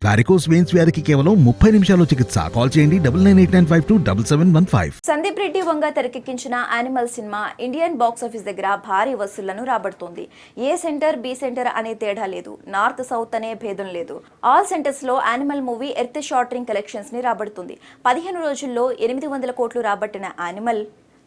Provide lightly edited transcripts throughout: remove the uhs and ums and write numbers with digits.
Varicose veins వ్యాధికి కేవలం 30 నిమిషాల్లో చికిత్స. కాల్ చేయండి 9989527715. సందీప్ రెడ్డి వంగ తెరకెక్కించిన animal cinema Indian box office దగ్గర భారీ వసూళ్లను రాబడుతోంది. ఏ సెంటర్ బి సెంటర్ అనే తేడా లేదు, నార్త్ సౌత్ అనే భేదం లేదు. ఆల్ సెంటర్స్ లో యానిమల్ మూవీ ఎర్త్ షార్టరింగ్ కలెక్షన్స్ ని రాబడుతుంది. 15 రోజుల్లో 800 కోట్లు రాబట్టిన యానిమల్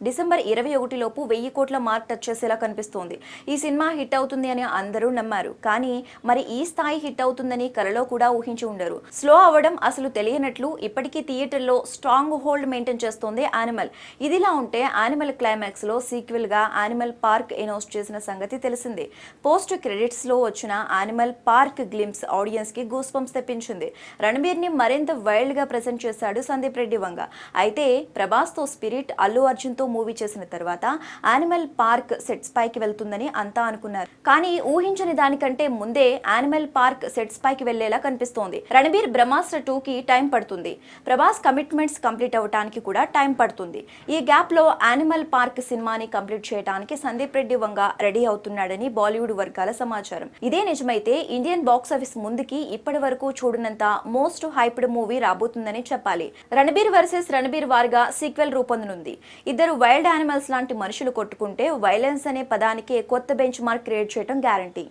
డిసెంబర్ 21 లోపు 1000 కోట్ల మార్క్ టచ్ చేసేలా కనిపిస్తోంది. ఈ సినిమా హిట్ అవుతుంది అని అందరూ నమ్మారు. కానీ మరి ఈ స్థాయి హిట్ అవుతుందని కలలో కూడా ఊహించి ఉండరు. స్లో అవ్వడం అసలు తెలియనట్లు ఇప్పటికీ థియేటర్లో స్ట్రాంగ్ హోల్డ్ మెయింటైన్ చేస్తోంది యానిమల్. ఇదిలా ఉంటే యానిమల్ క్లైమాక్స్ లో సీక్వెల్ గా యానిమల్ పార్క్ అనౌన్స్ చేసిన సంగతి తెలిసిందే. పోస్ట్ క్రెడిట్స్ లో వచ్చిన యానిమల్ పార్క్ గ్లింప్స్ ఆడియన్స్ కి గూస్ బంప్స్ తెప్పించింది. రణబీర్ ని మరింత వైల్డ్ గా ప్రెజెంట్ చేశాడు సందీప్ రెడ్డి వంగ. అయితే ప్రభాస్ తో స్పిరిట్, అల్లు అర్జున్ తో మూవీ చేసిన తర్వాత యానిమల్ పార్క్ సెట్స్ పైకి వెళ్తుందని అంతా అనుకున్నారు. కానీ ఊహించని దానికంటే ముందే యానిమల్ పార్క్ సెట్స్ పైకి వెళ్లేలా కనిపిస్తోంది. రణబీర్ బ్రహ్మాస్త్ర 2 కి టైం పడుతుంది. ప్రభాస్ కమిట్మెంట్స్ కంప్లీట్ అవ్వడానికి కూడా టైం పడుతుంది. ఈ గ్యాప్ లో యానిమల్ పార్క్ సినిమాని కంప్లీట్ చేయడానికి సందీప్ రెడ్డి వంగ రెడీ అవుతున్నాడని బాలీవుడ్ వర్గాల సమాచారం. ఇదే నిజమైతే ఇండియన్ బాక్స్ ఆఫీస్ ముందుకి ఇప్పటి వరకు చూడనంత మోస్ట్ హైప్డ్ మూవీ రాబోతుందని చెప్పాలి. రణబీర్ వర్సెస్ రణబీర్ వార్గా సీక్వెల్ రూపొందనుంది. ఇద్దరు వైల్డ్ యానిమల్స్ లాంటి మనుషులు కొట్టుకుంటే వైలెన్స్ అనే పదానికి కొత్త బెంచ్ మార్క్ క్రియేట్ చేయడం గ్యారంటీ.